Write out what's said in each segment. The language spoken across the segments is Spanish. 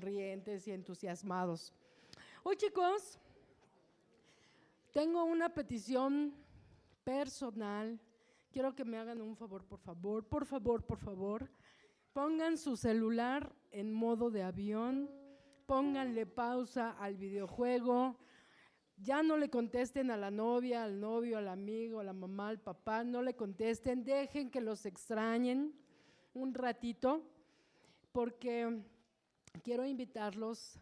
rientes y entusiasmados. Hoy, chicos, tengo una petición personal. Quiero que me hagan un favor, por favor, por favor, por favor. Pongan su celular en modo de avión, pónganle pausa al videojuego, ya no le contesten a la novia, al novio, al amigo, a la mamá, al papá, no le contesten, dejen que los extrañen un ratito, porque quiero invitarlos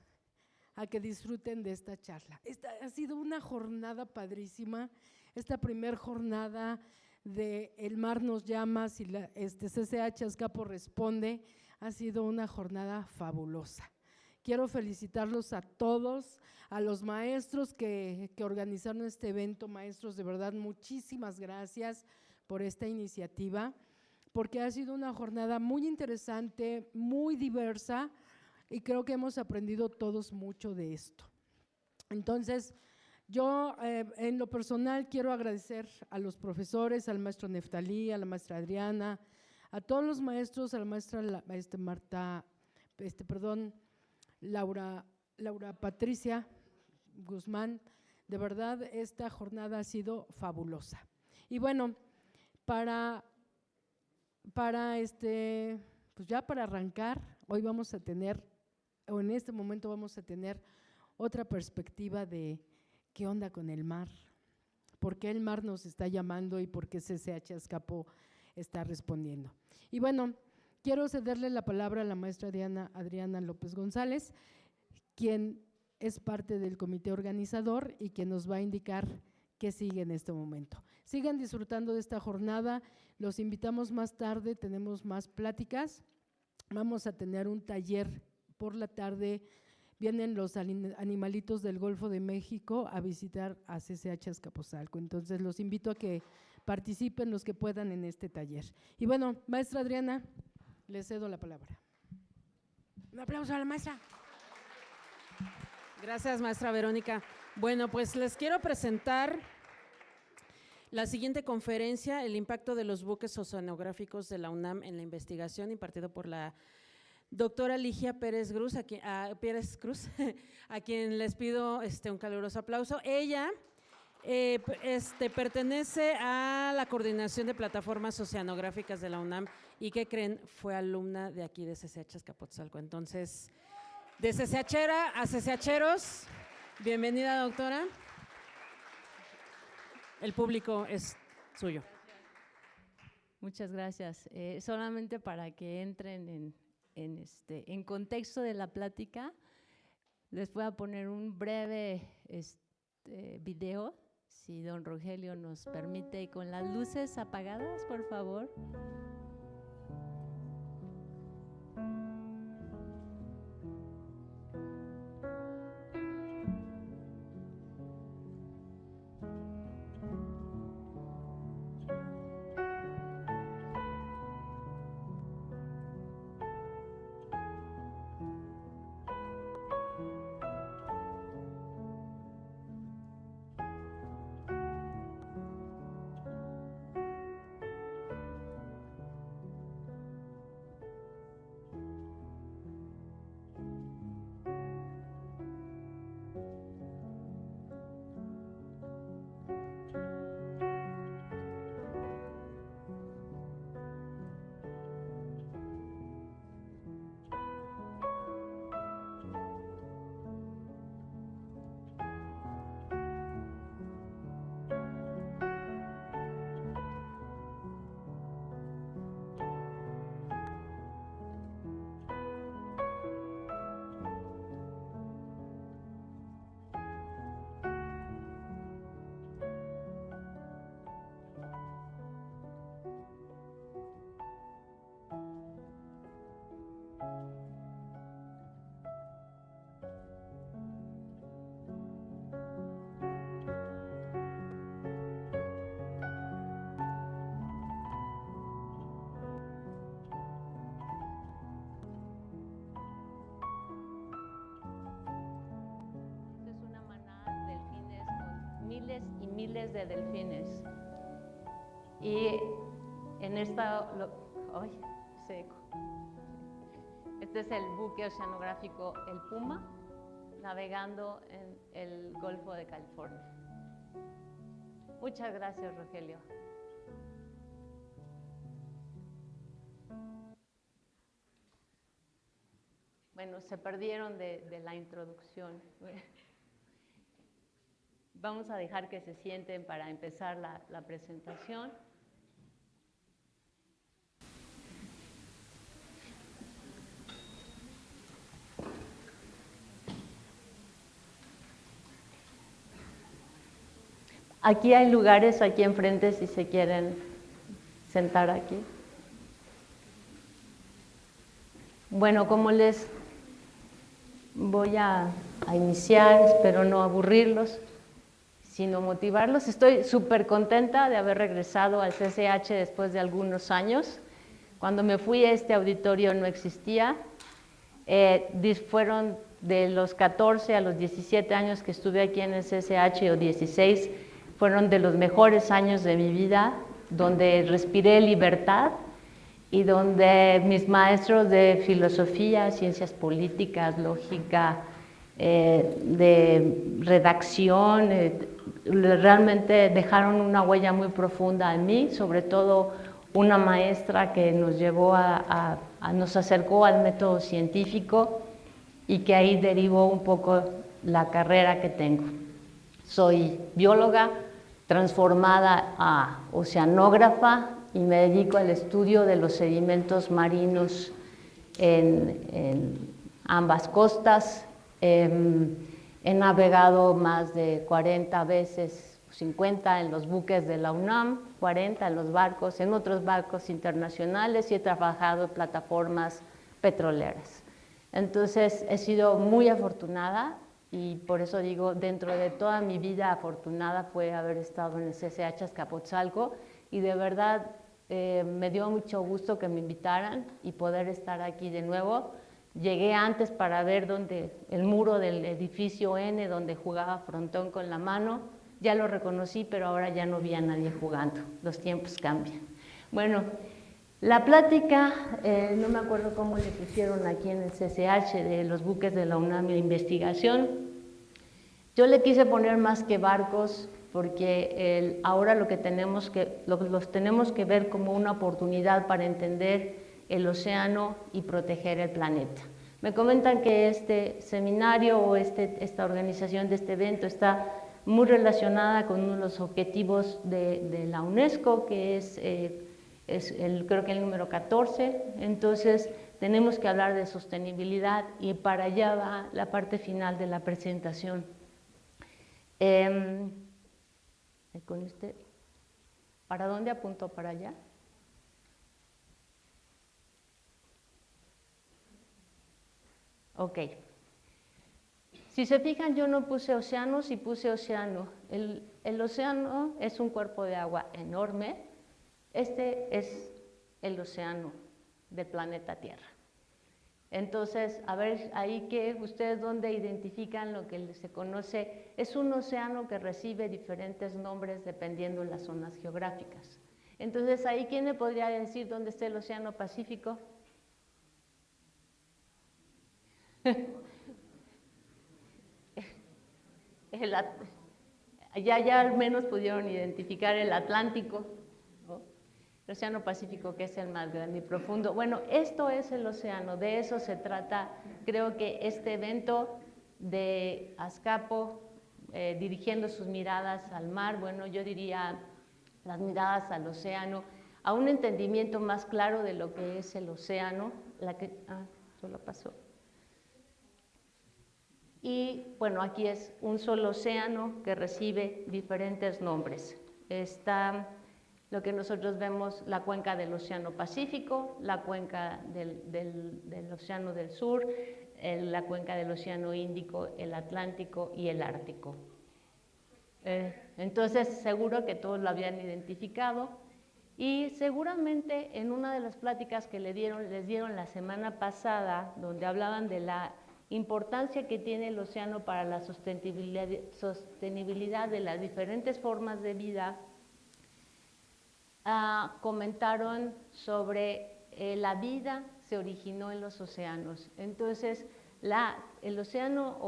a que disfruten de esta charla. Esta ha sido una jornada padrísima, esta primer jornada de El Mar Nos Llama, si CCH Azcapo responde, ha sido una jornada fabulosa. Quiero felicitarlos a todos, a los maestros que organizaron este evento. Maestros, de verdad, muchísimas gracias por esta iniciativa, porque ha sido una jornada muy interesante, muy diversa, y creo que hemos aprendido todos mucho de esto. Entonces, yo en lo personal quiero agradecer a los profesores, al maestro Neftalí, a la maestra Adriana, a todos los maestros, a la maestra Laura Patricia Guzmán. De verdad, esta jornada ha sido fabulosa. Y bueno, pues ya para arrancar, hoy vamos a tener, o en este momento vamos a tener otra perspectiva de qué onda con el mar, por qué el mar nos está llamando y por qué CCH Azcapo está respondiendo. Y bueno, quiero cederle la palabra a la maestra Adriana López González, quien es parte del comité organizador y quien nos va a indicar qué sigue en este momento. Sigan disfrutando de esta jornada, los invitamos más tarde, tenemos más pláticas, vamos a tener un taller por la tarde. Vienen los animalitos del Golfo de México a visitar a CCH Azcapotzalco. Entonces, los invito a que participen los que puedan en este taller. Y bueno, maestra Adriana, le cedo la palabra. Un aplauso a la maestra. Gracias, maestra Verónica. Bueno, pues les quiero presentar la siguiente conferencia, el impacto de los buques oceanográficos de la UNAM en la investigación, impartido por la doctora Ligia Pérez Cruz, a quien les pido un caluroso aplauso. Ella pertenece a la coordinación de plataformas oceanográficas de la UNAM y, ¿qué creen? Fue alumna de aquí de CCH Azcapotzalco. Entonces, de CCHera a CCHeros, bienvenida, doctora. El público es suyo. Muchas gracias. Solamente para que entren en contexto de la plática, les voy a poner un breve video, si don Rogelio nos permite, y con las luces apagadas, por favor. Miles y miles de delfines. Y en esta, seco. Este es el buque oceanográfico El Puma, navegando en el Golfo de California. Muchas gracias, Rogelio. Bueno, se perdieron de la introducción. Vamos a dejar que se sienten para empezar la presentación. Aquí hay lugares aquí enfrente si se quieren sentar aquí. Bueno, como les voy a iniciar, espero no aburrirlos, sino motivarlos. Estoy súper contenta de haber regresado al CCH después de algunos años. Cuando me fui a este auditorio no existía. Fueron de los 14 a los 17 años que estuve aquí en el CCH, o 16, fueron de los mejores años de mi vida, donde respiré libertad y donde mis maestros de filosofía, ciencias políticas, lógica, de redacción, realmente dejaron una huella muy profunda en mí, sobre todo una maestra que nos llevó nos acercó al método científico y que ahí derivó un poco la carrera que tengo. Soy bióloga transformada a oceanógrafa y me dedico al estudio de los sedimentos marinos en ambas costas. He navegado más de 40 veces, 50 en los buques de la UNAM, 40 en los barcos, en otros barcos internacionales, y he trabajado en plataformas petroleras. Entonces he sido muy afortunada, y por eso digo, dentro de toda mi vida afortunada fue haber estado en el CCH Azcapotzalco, y de verdad me dio mucho gusto que me invitaran y poder estar aquí de nuevo. Llegué antes para ver el muro del edificio N, donde jugaba frontón con la mano. Ya lo reconocí, pero ahora ya no vi a nadie jugando. Los tiempos cambian. Bueno, la plática, no me acuerdo cómo le pusieron aquí en el CCH, de los buques de la UNAM y la investigación. Yo le quise poner más que barcos, porque ahora los tenemos que ver como una oportunidad para entender el océano y proteger el planeta. Me comentan que este seminario o esta organización de este evento está muy relacionada con uno de los objetivos de la UNESCO, que es creo que el número 14. Entonces tenemos que hablar de sostenibilidad, y para allá va la parte final de la presentación. ¿Para dónde apunto? ¿Para allá? Ok. Si se fijan, yo no puse océanos y puse océano. El océano es un cuerpo de agua enorme. Este es el océano del planeta Tierra. Entonces, a ver, ahí que ustedes dónde identifican lo que se conoce, es un océano que recibe diferentes nombres dependiendo de las zonas geográficas. Entonces, ahí, ¿quién me podría decir dónde está el Océano Pacífico? Ya al menos pudieron identificar el Atlántico, ¿no? El Océano Pacífico, que es el más grande y profundo. Bueno, esto es el océano, de eso se trata. Creo que este evento de Azcapo, dirigiendo sus miradas al mar, bueno, yo diría las miradas al océano, a un entendimiento más claro de lo que es el océano. Solo pasó. Y bueno, aquí es un solo océano que recibe diferentes nombres. Está lo que nosotros vemos, la cuenca del Océano Pacífico, la cuenca del Océano del Sur, la cuenca del Océano Índico, el Atlántico y el Ártico. Entonces, seguro que todos lo habían identificado, y seguramente en una de las pláticas que les dieron la semana pasada, donde hablaban de la importancia que tiene el océano para la sostenibilidad de las diferentes formas de vida, comentaron sobre la vida se originó en los océanos. Entonces, el océano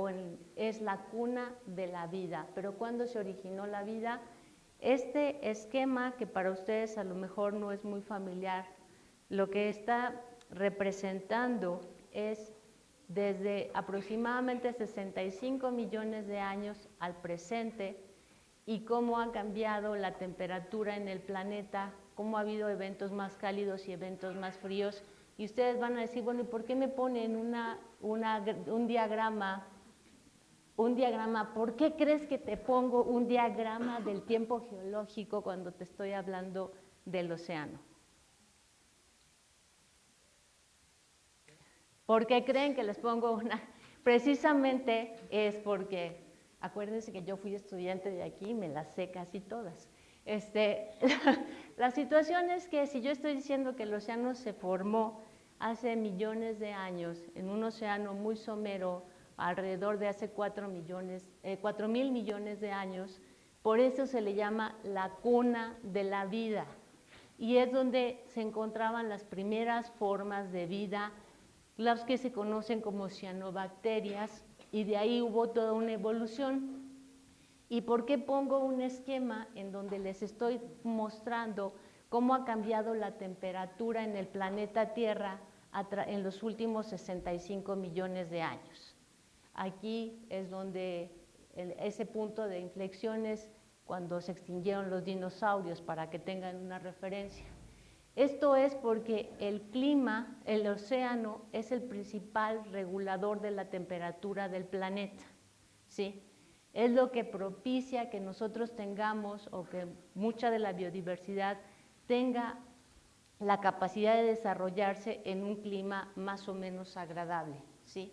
es la cuna de la vida, pero ¿cuándo se originó la vida? Este esquema, que para ustedes a lo mejor no es muy familiar, lo que está representando es desde aproximadamente 65 millones de años al presente y cómo ha cambiado la temperatura en el planeta, cómo ha habido eventos más cálidos y eventos más fríos. Y ustedes van a decir, bueno, ¿y por qué me ponen un diagrama? ¿Por qué crees que te pongo un diagrama del tiempo geológico cuando te estoy hablando del océano? ¿Por qué creen que les pongo una? Precisamente es porque, acuérdense que yo fui estudiante de aquí y me las sé casi todas. La situación es que si yo estoy diciendo que el océano se formó hace millones de años en un océano muy somero, alrededor de hace 4.000 millones de años, por eso se le llama la cuna de la vida. Y es donde se encontraban las primeras formas de vida, las que se conocen como cianobacterias, y de ahí hubo toda una evolución. ¿Y por qué pongo un esquema en donde les estoy mostrando cómo ha cambiado la temperatura en el planeta Tierra en los últimos 65 millones de años? Aquí es donde ese punto de inflexión es cuando se extinguieron los dinosaurios, para que tengan una referencia. Esto es porque el clima, el océano, es el principal regulador de la temperatura del planeta, ¿sí? Es lo que propicia que nosotros tengamos, o que mucha de la biodiversidad tenga la capacidad de desarrollarse en un clima más o menos agradable, ¿sí?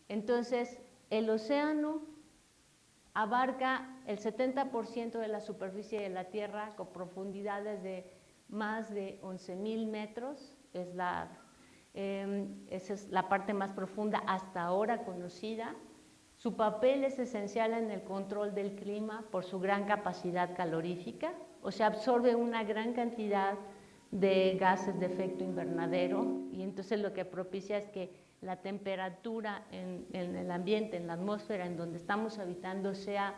Entonces, el océano abarca el 70% de la superficie de la Tierra, con profundidades de más de 11.000 metros, esa es la parte más profunda hasta ahora conocida. Su papel es esencial en el control del clima por su gran capacidad calorífica, o sea, absorbe una gran cantidad de gases de efecto invernadero, y entonces lo que propicia es que la temperatura en el ambiente, en la atmósfera en donde estamos habitando, sea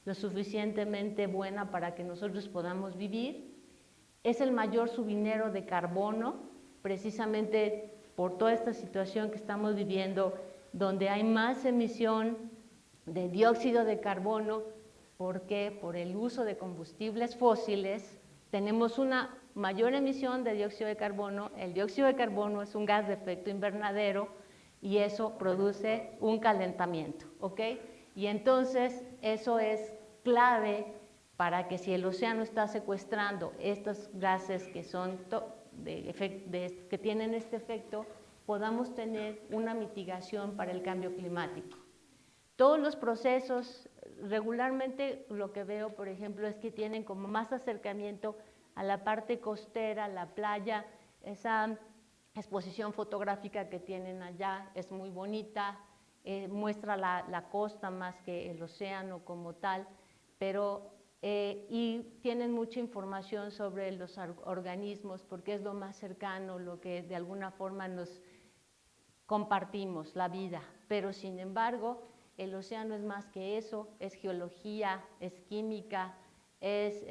lo suficientemente buena para que nosotros podamos vivir. Es el mayor subminero de carbono, precisamente por toda esta situación que estamos viviendo, donde hay más emisión de dióxido de carbono. ¿Por qué? Por el uso de combustibles fósiles tenemos una mayor emisión de dióxido de carbono. El dióxido de carbono es un gas de efecto invernadero y eso produce un calentamiento, ¿ok? Y entonces eso es clave para que, si el océano está secuestrando estos gases que que tienen este efecto, podamos tener una mitigación para el cambio climático. Todos los procesos, regularmente lo que veo, por ejemplo, es que tienen como más acercamiento a la parte costera, la playa. Esa exposición fotográfica que tienen allá es muy bonita, muestra la costa más que el océano como tal, pero y tienen mucha información sobre los organismos, porque es lo más cercano, lo que de alguna forma nos compartimos, la vida. Pero sin embargo, el océano es más que eso, es geología, es química, es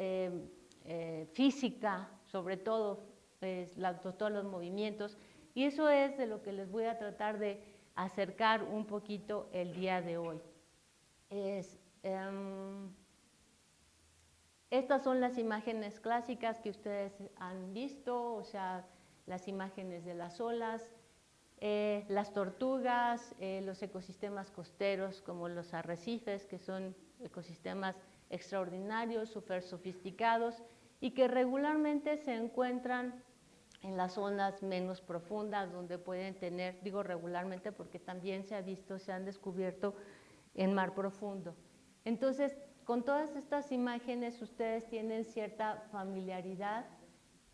física, sobre todo, todos los movimientos, y eso es de lo que les voy a tratar de acercar un poquito el día de hoy. Estas son las imágenes clásicas que ustedes han visto, o sea, las imágenes de las olas, las tortugas, los ecosistemas costeros como los arrecifes, que son ecosistemas extraordinarios, súper sofisticados, y que regularmente se encuentran en las zonas menos profundas, donde pueden tener, digo regularmente porque también se ha visto, se han descubierto en mar profundo. Entonces, con todas estas imágenes ustedes tienen cierta familiaridad.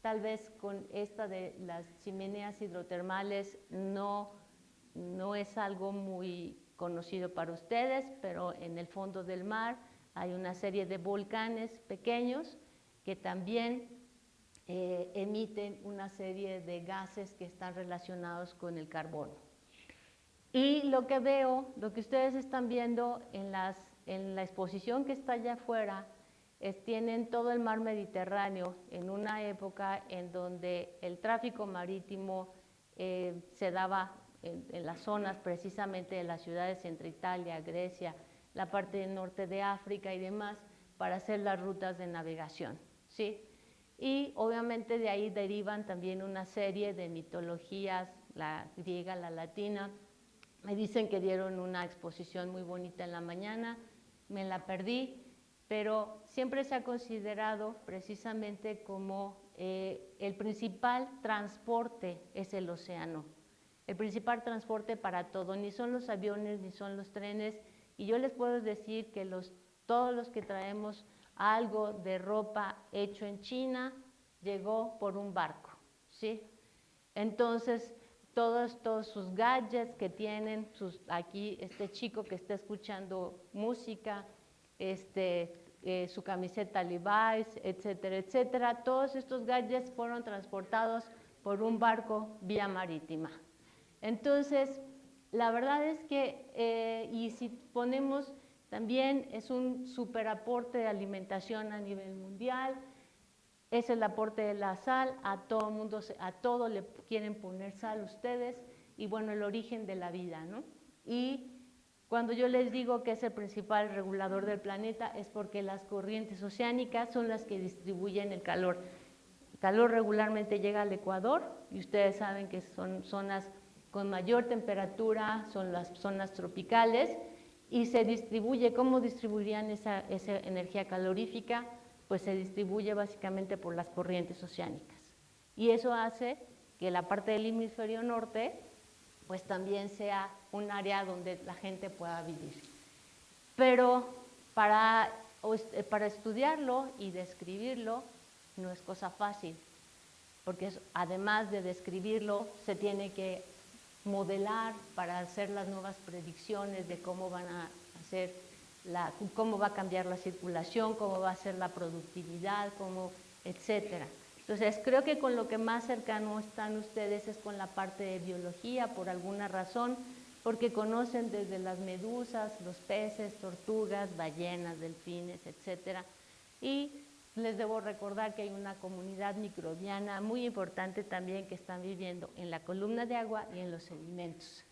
Tal vez con esta de las chimeneas hidrotermales no es algo muy conocido para ustedes, pero en el fondo del mar hay una serie de volcanes pequeños que también emiten una serie de gases que están relacionados con el carbono. Y lo que veo, lo que ustedes están viendo en la exposición que está allá afuera, tienen todo el mar Mediterráneo en una época en donde el tráfico marítimo se daba en las zonas precisamente de las ciudades entre Italia, Grecia, la parte del norte de África y demás, para hacer las rutas de navegación, ¿sí? Y obviamente de ahí derivan también una serie de mitologías, la griega, la latina. Me dicen que dieron una exposición muy bonita en la mañana, me la perdí, pero siempre se ha considerado precisamente como el principal transporte es el océano. El principal transporte para todo, ni son los aviones, ni son los trenes, y yo les puedo decir que todos los que traemos algo de ropa hecho en China, llegó por un barco, ¿sí? Entonces, todos sus gadgets que tienen, aquí este chico que está escuchando música, su camiseta Levi's, etcétera, etcétera, todos estos gadgets fueron transportados por un barco vía marítima. Entonces, la verdad es que, y si ponemos, también es un superaporte de alimentación a nivel mundial, es el aporte de la sal, a todo le quieren poner sal ustedes, y bueno, el origen de la vida, ¿no? Y cuando yo les digo que es el principal regulador del planeta, es porque las corrientes oceánicas son las que distribuyen el calor. El calor regularmente llega al Ecuador, y ustedes saben que son zonas con mayor temperatura, son las zonas tropicales, y se distribuye. ¿Cómo distribuirían esa energía calorífica? Pues se distribuye básicamente por las corrientes oceánicas. Y eso hace que la parte del hemisferio norte pues también sea un área donde la gente pueda vivir. Pero para estudiarlo y describirlo no es cosa fácil, porque además de describirlo se tiene que modelar para hacer las nuevas predicciones de cómo van a hacer cómo va a cambiar la circulación, cómo va a ser la productividad, etcétera. Entonces, creo que con lo que más cercano están ustedes es con la parte de biología, por alguna razón, porque conocen desde las medusas, los peces, tortugas, ballenas, delfines, etcétera. Y les debo recordar que hay una comunidad microbiana muy importante también que están viviendo en la columna de agua y en los sedimentos.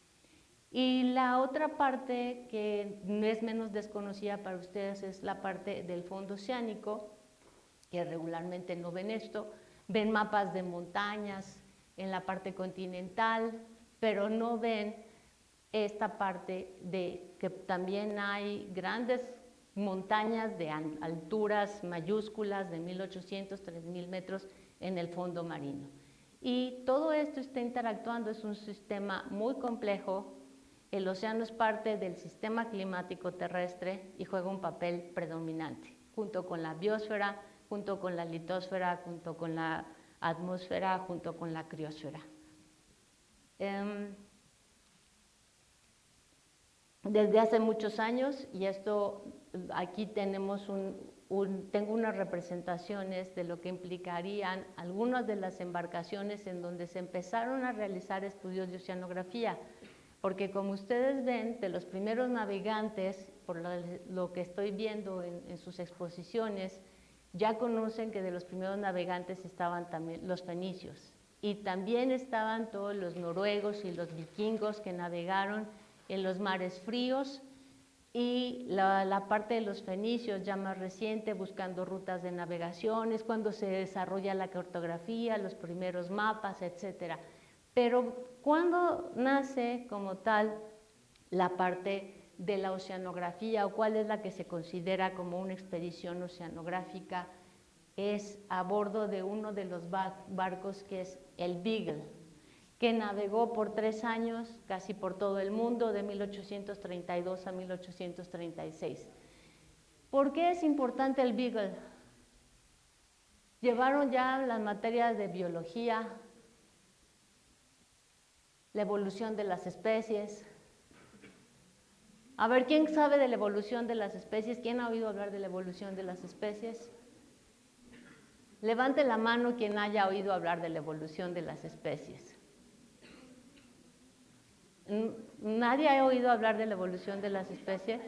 Y la otra parte que no es menos desconocida para ustedes es la parte del fondo oceánico, que regularmente no ven esto, ven mapas de montañas en la parte continental, pero no ven esta parte de que también hay grandes montañas de alturas mayúsculas de 1.800, 3.000 metros en el fondo marino. Y todo esto está interactuando, es un sistema muy complejo. El océano es parte del sistema climático terrestre y juega un papel predominante, junto con la biosfera, junto con la litosfera, junto con la atmósfera, junto con la criosfera. Desde hace muchos años, y aquí tenemos tengo unas representaciones de lo que implicarían algunas de las embarcaciones en donde se empezaron a realizar estudios de oceanografía, porque como ustedes ven, de los primeros navegantes, por lo que estoy viendo en sus exposiciones, ya conocen que de los primeros navegantes estaban también los fenicios, y también estaban todos los noruegos y los vikingos que navegaron en los mares fríos, y la parte de los fenicios ya más reciente, buscando rutas de navegación, es cuando se desarrolla la cartografía, los primeros mapas, etcétera. Pero cuando nace como tal la parte de la oceanografía, o cuál es la que se considera como una expedición oceanográfica, es a bordo de uno de los barcos que es el Beagle, que navegó por 3 años casi por todo el mundo, de 1832 a 1836. ¿Por qué es importante el Beagle? Llevaron ya las materias de biología, la evolución de las especies. A ver, ¿quién sabe de la evolución de las especies? ¿Quién ha oído hablar de la evolución de las especies? Levante la mano quien haya oído hablar de la evolución de las especies. ¿Nadie ha oído hablar de la evolución de las especies?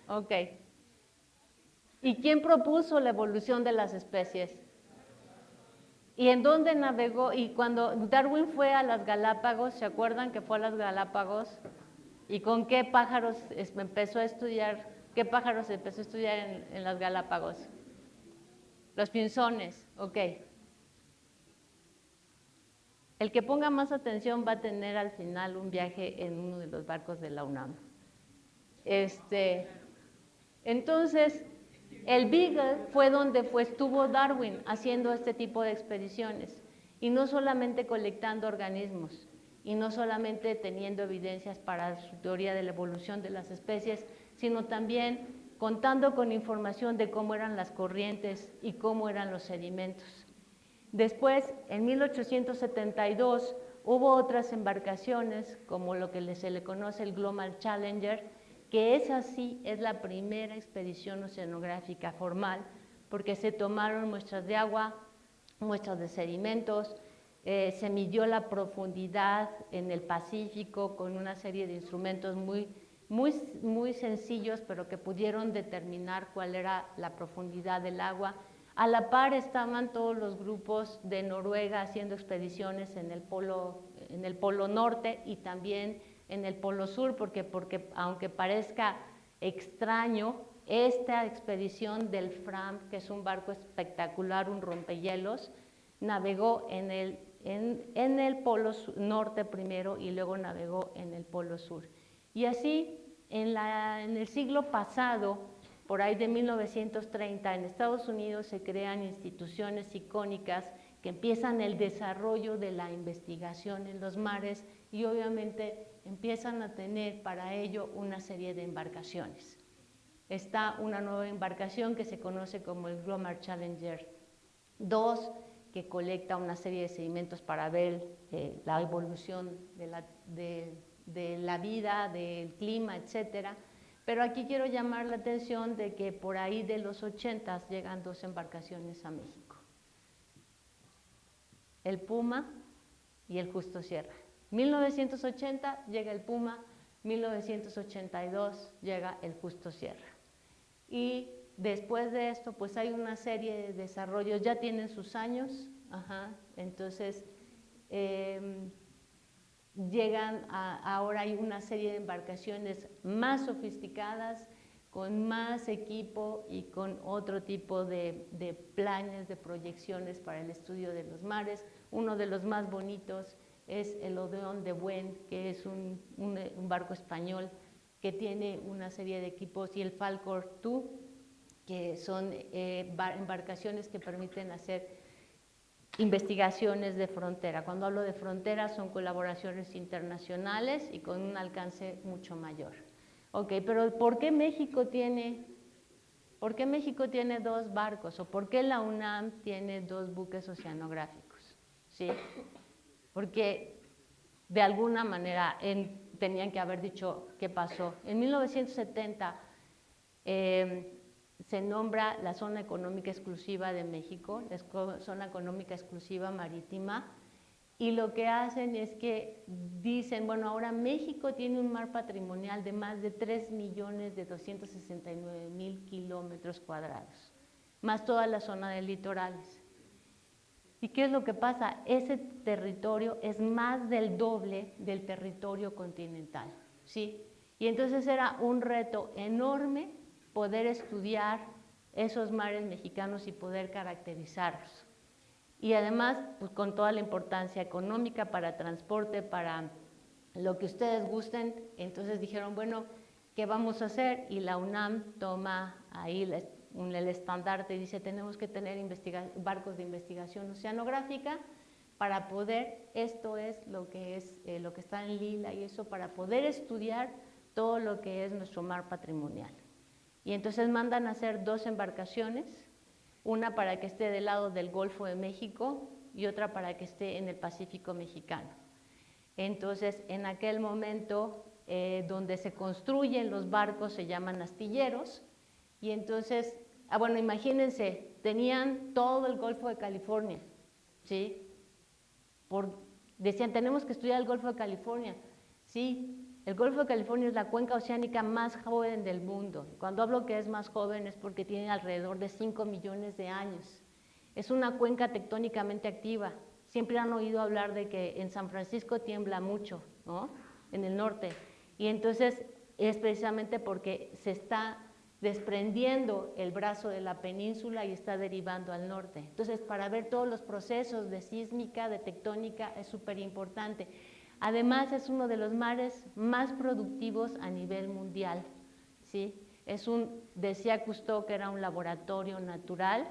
Ah, ok. ¿Y quién propuso la evolución de las especies? ¿Y en dónde navegó? Y cuando Darwin fue a las Galápagos, ¿se acuerdan que fue a las Galápagos? ¿Y con qué pájaros empezó a estudiar? ¿Qué pájaros empezó a estudiar en las Galápagos? Los pinzones, ok. El que ponga más atención va a tener al final un viaje en uno de los barcos de la UNAM. Entonces, el Beagle fue donde estuvo Darwin haciendo este tipo de expediciones, y no solamente colectando organismos, y no solamente teniendo evidencias para su teoría de la evolución de las especies, sino también contando con información de cómo eran las corrientes y cómo eran los sedimentos. Después, en 1872, hubo otras embarcaciones, como lo que se le conoce el Global Challenger, que esa sí es la primera expedición oceanográfica formal, porque se tomaron muestras de agua, muestras de sedimentos, se midió la profundidad en el Pacífico con una serie de instrumentos muy sencillos, pero que pudieron determinar cuál era la profundidad del agua. A la par estaban todos los grupos de Noruega haciendo expediciones en el polo norte y también en el polo sur, porque aunque parezca extraño, esta expedición del Fram, que es un barco espectacular, un rompehielos, navegó en el polo norte primero y luego navegó en el polo sur. Y así, en el siglo pasado, por ahí de 1930, en Estados Unidos se crean instituciones icónicas que empiezan el desarrollo de la investigación en los mares y obviamente empiezan a tener para ello una serie de embarcaciones. Está una nueva embarcación que se conoce como el Global Challenger 2, que colecta una serie de sedimentos para ver la evolución de la vida, del clima, etcétera. Pero aquí quiero llamar la atención de que por ahí de los 80 llegan dos embarcaciones a México. El Puma y el Justo Sierra. 1980 llega el Puma, 1982 llega el Justo Sierra. Y después de esto, pues hay una serie de desarrollos, ya tienen sus años, entonces ahora hay una serie de embarcaciones más sofisticadas, con más equipo y con otro tipo de planes, de proyecciones para el estudio de los mares. Uno de los más bonitos es el Odeón de Buen, que es un barco español que tiene una serie de equipos, y el Falkor 2, que son embarcaciones que permiten hacer investigaciones de frontera. Cuando hablo de frontera son colaboraciones internacionales y con un alcance mucho mayor. Ok, pero ¿por qué México tiene dos barcos? ¿O por qué la UNAM tiene dos buques oceanográficos? ¿Sí? Porque de alguna manera tenían que haber dicho qué pasó. En 1970 se nombra la Zona Económica Exclusiva de México, la Zona Económica Exclusiva Marítima, y lo que hacen es que dicen, bueno, ahora México tiene un mar patrimonial de más de 3.269.000 kilómetros cuadrados, más toda la zona de litorales. ¿Y qué es lo que pasa? Ese territorio es más del doble del territorio continental, ¿sí? Y entonces era un reto enorme poder estudiar esos mares mexicanos y poder caracterizarlos. Y además, pues, con toda la importancia económica para transporte, para lo que ustedes gusten, entonces dijeron, bueno, ¿qué vamos a hacer? Y la UNAM toma ahí el estandarte y dice, tenemos que tener barcos de investigación oceanográfica para poder, esto es lo que está en lila y eso, para poder estudiar todo lo que es nuestro mar patrimonial. Y entonces mandan a hacer dos embarcaciones, una para que esté del lado del Golfo de México y otra para que esté en el Pacífico mexicano. Entonces, en aquel momento, donde se construyen los barcos se llaman astilleros, y entonces bueno, imagínense, tenían todo el Golfo de California, ¿sí? Decían, tenemos que estudiar el Golfo de California. Sí, el Golfo de California es la cuenca oceánica más joven del mundo. Cuando hablo que es más joven es porque tiene alrededor de 5 millones de años. Es una cuenca tectónicamente activa. Siempre han oído hablar de que en San Francisco tiembla mucho, ¿no? En el norte. Y entonces es precisamente porque se está desprendiendo el brazo de la península y está derivando al norte. Entonces, para ver todos los procesos de sísmica, de tectónica, es súper importante. Además, es uno de los mares más productivos a nivel mundial, ¿sí? Decía Cousteau que era un laboratorio natural,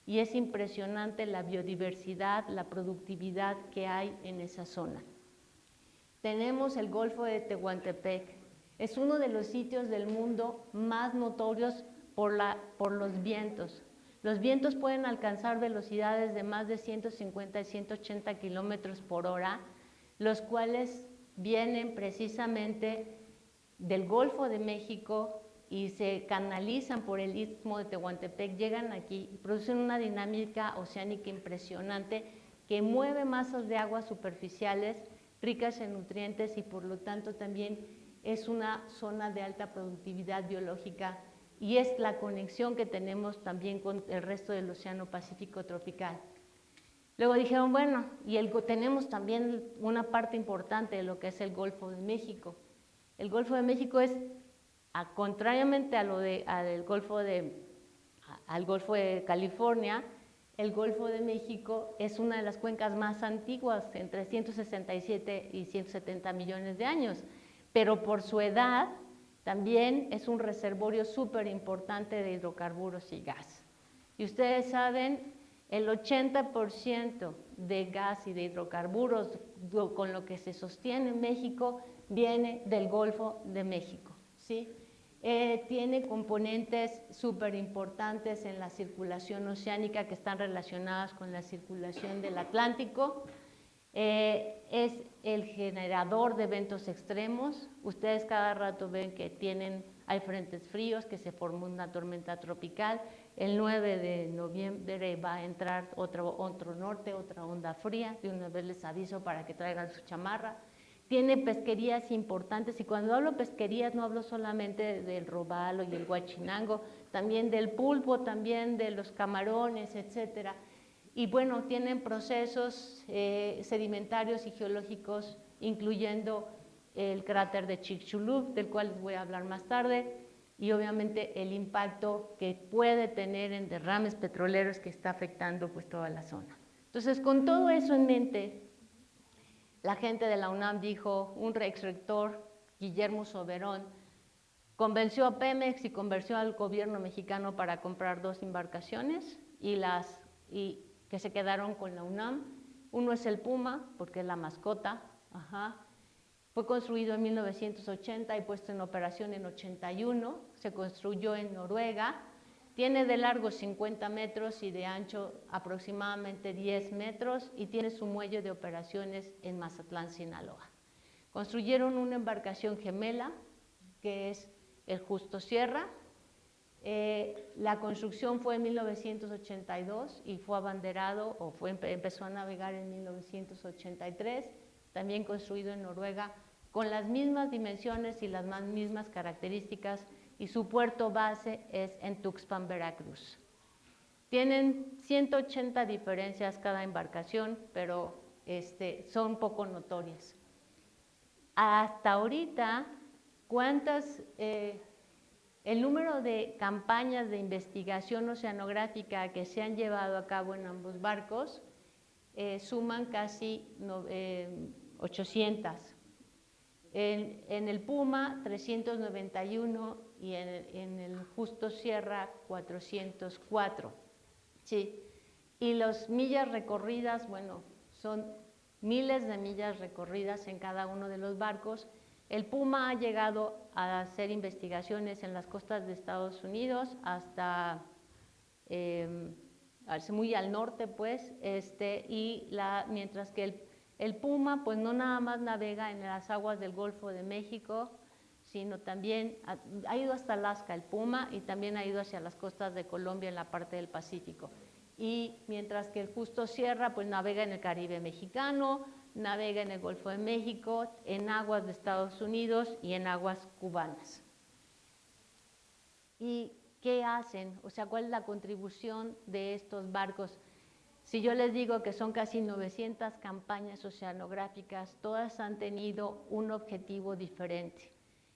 y es impresionante la biodiversidad, la productividad que hay en esa zona. Tenemos el Golfo de Tehuantepec. Es uno de los sitios del mundo más notorios por los vientos. Los vientos pueden alcanzar velocidades de más de 150 y 180 kilómetros por hora, los cuales vienen precisamente del Golfo de México y se canalizan por el Istmo de Tehuantepec, llegan aquí y producen una dinámica oceánica impresionante que mueve masas de agua superficiales ricas en nutrientes y por lo tanto también es una zona de alta productividad biológica y es la conexión que tenemos también con el resto del Océano Pacífico tropical. Luego dijeron, bueno, y tenemos también una parte importante de lo que es el Golfo de México. El Golfo de México es, contrariamente al Golfo de California, el Golfo de México es una de las cuencas más antiguas, entre 167 y 170 millones de años, pero por su edad también es un reservorio súper importante de hidrocarburos y gas. Y ustedes saben, el 80% de gas y de hidrocarburos con lo que se sostiene México viene del Golfo de México, ¿sí? Tiene componentes súper importantes en la circulación oceánica que están relacionadas con la circulación del Atlántico. Es el generador de eventos extremos. Ustedes cada rato ven que hay frentes fríos, que se forma una tormenta tropical. El 9 de noviembre va a entrar otro norte, otra onda fría. De una vez les aviso para que traigan su chamarra. Tiene pesquerías importantes, y cuando hablo pesquerías no hablo solamente del robalo y el guachinango, también del pulpo, también de los camarones, etcétera. Y bueno, tienen procesos sedimentarios y geológicos, incluyendo el cráter de Chicxulub, del cual les voy a hablar más tarde, y obviamente el impacto que puede tener en derrames petroleros que está afectando pues toda la zona. Entonces, con todo eso en mente, la gente de la UNAM dijo, un ex rector, Guillermo Soberón, convenció a Pemex y convenció al gobierno mexicano para comprar 2 embarcaciones y que se quedaron con la UNAM. Uno es el Puma, porque es la mascota. Fue construido en 1980 y puesto en operación en 81. Se construyó en Noruega. Tiene de largo 50 metros y de ancho aproximadamente 10 metros y tiene su muelle de operaciones en Mazatlán, Sinaloa. Construyeron una embarcación gemela, que es el Justo Sierra. La construcción fue en 1982 y fue abanderado empezó a navegar en 1983, también construido en Noruega, con las mismas dimensiones y las mismas características, y su puerto base es en Tuxpan, Veracruz. Tienen 180 diferencias cada embarcación, pero son poco notorias. Hasta ahorita, el número de campañas de investigación oceanográfica que se han llevado a cabo en ambos barcos suman casi 800. En el Puma, 391, y en el Justo Sierra, 404. Sí. Y las millas recorridas, bueno, son miles de millas recorridas en cada uno de los barcos. El Puma ha llegado a hacer investigaciones en las costas de Estados Unidos hasta muy al norte, pues, mientras que el Puma, pues, no nada más navega en las aguas del Golfo de México, sino también ha ido hasta Alaska el puma y también ha ido hacia las costas de Colombia en la parte del Pacífico. Y mientras que el justo sierra, pues navega en el Caribe mexicano, navega en el Golfo de México, en aguas de Estados Unidos y en aguas cubanas. ¿Y qué hacen? O sea, ¿cuál es la contribución de estos barcos? Si yo les digo que son casi 900 campañas oceanográficas, todas han tenido un objetivo diferente.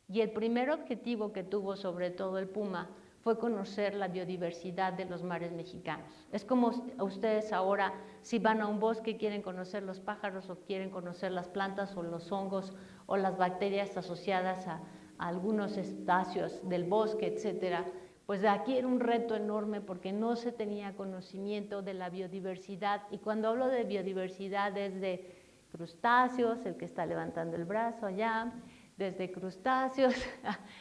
Y el primer objetivo que tuvo sobre todo el Puma fue conocer la biodiversidad de los mares mexicanos. Es como ustedes ahora, si van a un bosque, quieren conocer los pájaros o quieren conocer las plantas o los hongos o las bacterias asociadas a algunos espacios del bosque, etcétera. Pues aquí era un reto enorme porque no se tenía conocimiento de la biodiversidad. Y cuando hablo de biodiversidad es de crustáceos, el que está levantando el brazo allá, desde crustáceos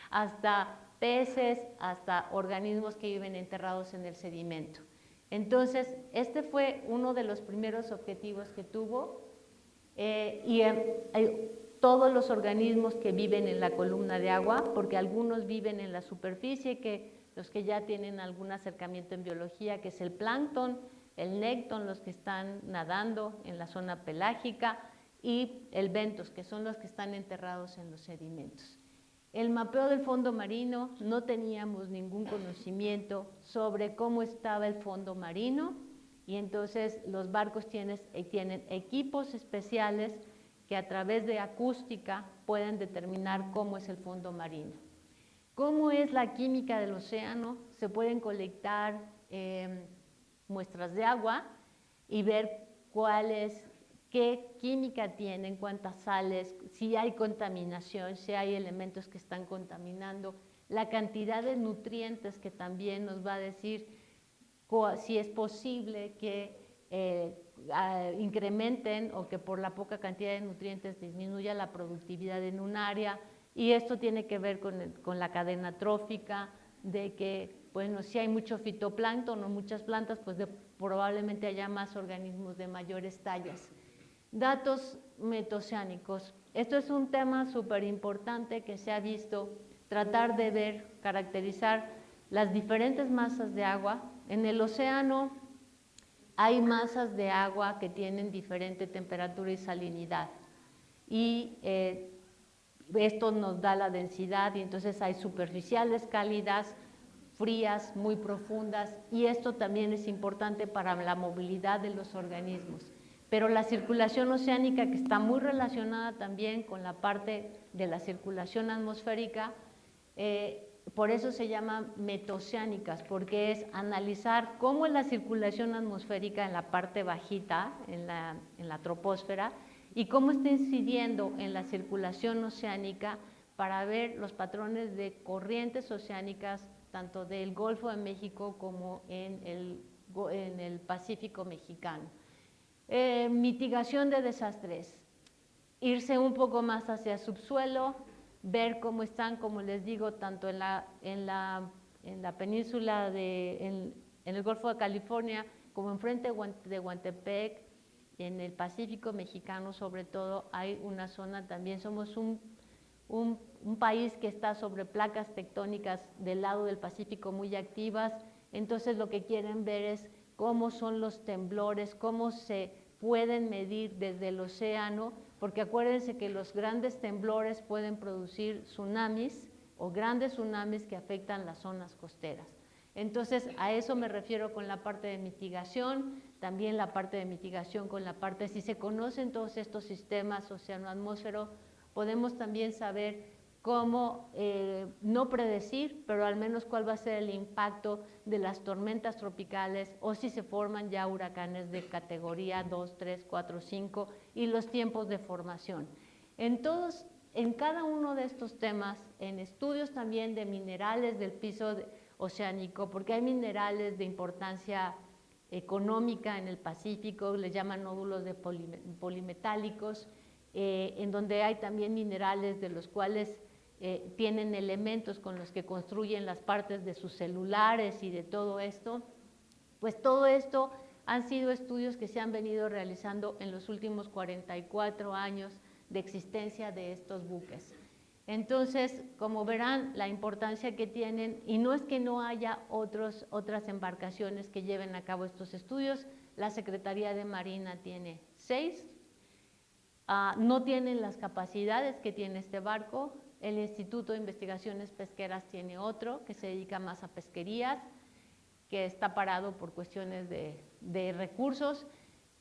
hasta peces, hasta organismos que viven enterrados en el sedimento. Entonces, este fue uno de los primeros objetivos que tuvo todos los organismos que viven en la columna de agua, porque algunos viven en la superficie, los que ya tienen algún acercamiento en biología, que es el plancton, el nécton, los que están nadando en la zona pelágica, y el bentos, que son los que están enterrados en los sedimentos. El mapeo del fondo marino, no teníamos ningún conocimiento sobre cómo estaba el fondo marino, y entonces los barcos tienen equipos especiales que a través de acústica pueden determinar cómo es el fondo marino. ¿Cómo es la química del océano? Se pueden colectar muestras de agua y ver qué química tienen, cuántas sales, si hay contaminación, si hay elementos que están contaminando, la cantidad de nutrientes que también nos va a decir si es posible que incrementen o que por la poca cantidad de nutrientes disminuya la productividad en un área, y esto tiene que ver con la cadena trófica, de que, bueno, si hay mucho fitoplancton o muchas plantas, pues probablemente haya más organismos de mayores tallas. Datos metoceánicos. Esto es un tema súper importante que se ha visto, tratar de ver, caracterizar las diferentes masas de agua. En el océano hay masas de agua que tienen diferente temperatura y salinidad, y esto nos da la densidad, y entonces hay superficiales cálidas, frías, muy profundas, y esto también es importante para la movilidad de los organismos. Pero la circulación oceánica, que está muy relacionada también con la parte de la circulación atmosférica, por eso se llaman metoceánicas, porque es analizar cómo es la circulación atmosférica en la parte bajita, en la troposfera, y cómo está incidiendo en la circulación oceánica para ver los patrones de corrientes oceánicas, tanto del Golfo de México como en el Pacífico mexicano. Mitigación de desastres, irse un poco más hacia subsuelo, ver cómo están, como les digo, tanto en la península, en el Golfo de California, como enfrente de Guantepec, en el Pacífico mexicano sobre todo, hay una zona también, somos un país que está sobre placas tectónicas del lado del Pacífico muy activas, entonces lo que quieren ver es cómo son los temblores, cómo se pueden medir desde el océano, porque acuérdense que los grandes temblores pueden producir tsunamis o grandes tsunamis que afectan las zonas costeras. Entonces, a eso me refiero con la parte de mitigación, también la parte de mitigación con la parte, si se conocen todos estos sistemas océano-atmósfero, podemos también saber cómo no predecir, pero al menos cuál va a ser el impacto de las tormentas tropicales, o si se forman ya huracanes de categoría 2, 3, 4, 5, y los tiempos de formación. En cada uno de estos temas, en estudios también de minerales del piso oceánico, porque hay minerales de importancia económica en el Pacífico, les llaman nódulos de polimetálicos, en donde hay también minerales de los cuales tienen elementos con los que construyen las partes de sus celulares y de todo esto, pues todo esto han sido estudios que se han venido realizando en los últimos 44 años de existencia de estos buques. Entonces, como verán, la importancia que tienen, y no es que no haya otras embarcaciones que lleven a cabo estos estudios, la Secretaría de Marina tiene 6, no tienen las capacidades que tiene este barco, el Instituto de Investigaciones Pesqueras tiene otro que se dedica más a pesquerías, que está parado por cuestiones de recursos,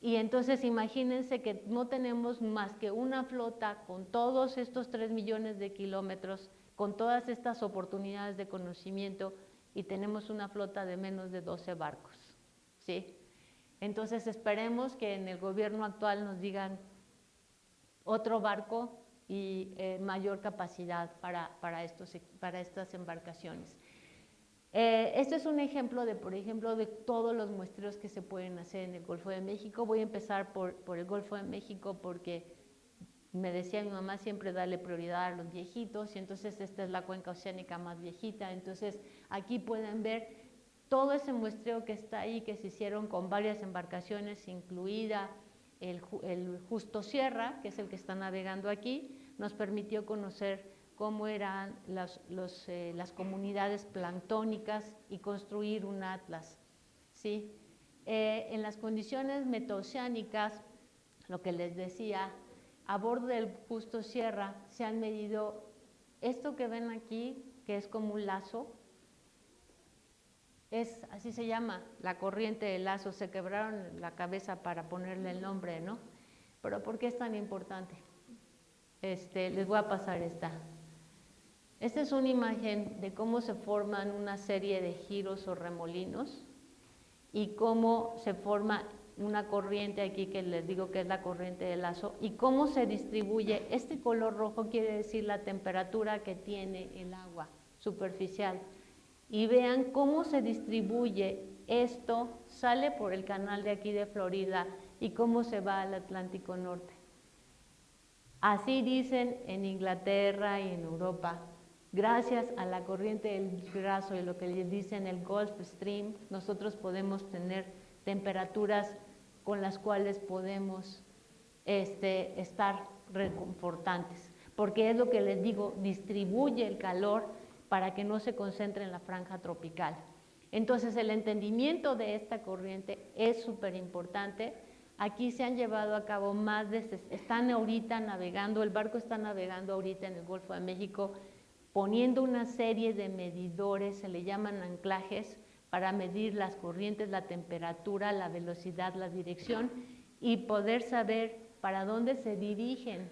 y entonces imagínense que no tenemos más que una flota con todos estos 3 millones de kilómetros, con todas estas oportunidades de conocimiento, y tenemos una flota de menos de 12 barcos, ¿sí? Entonces esperemos que en el gobierno actual nos digan otro barco y mayor capacidad para estas embarcaciones. Este es un ejemplo por ejemplo, de todos los muestreos que se pueden hacer en el Golfo de México. Voy a empezar por el Golfo de México porque me decía mi mamá siempre darle prioridad a los viejitos, y entonces esta es la cuenca oceánica más viejita. Entonces aquí pueden ver todo ese muestreo que está ahí, que se hicieron con varias embarcaciones, incluida el Justo Sierra, que es el que está navegando aquí, nos permitió conocer cómo eran las comunidades planctónicas y construir un atlas, ¿sí? En las condiciones metaoceánicas, lo que les decía, a bordo del Justo Sierra se han medido esto que ven aquí, que es como un lazo, así se llama, la corriente de lazo. Se quebraron la cabeza para ponerle el nombre, ¿no? Pero ¿por qué es tan importante? Les voy a pasar esta. Esta es una imagen de cómo se forman una serie de giros o remolinos y cómo se forma una corriente aquí, que les digo que es la corriente de lazo, y cómo se distribuye. Este color rojo quiere decir la temperatura que tiene el agua superficial. Y vean cómo se distribuye esto, sale por el canal de aquí de Florida y cómo se va al Atlántico Norte. Así dicen en Inglaterra y en Europa. Gracias a la corriente del Graso y lo que les dicen el Gulf Stream, nosotros podemos tener temperaturas con las cuales podemos estar reconfortantes, porque es lo que les digo, distribuye el calor para que no se concentre en la franja tropical. Entonces, el entendimiento de esta corriente es súper importante. Aquí se han llevado a cabo están ahorita navegando, el barco está navegando ahorita en el Golfo de México, poniendo una serie de medidores, se le llaman anclajes, para medir las corrientes, la temperatura, la velocidad, la dirección, y poder saber para dónde se dirigen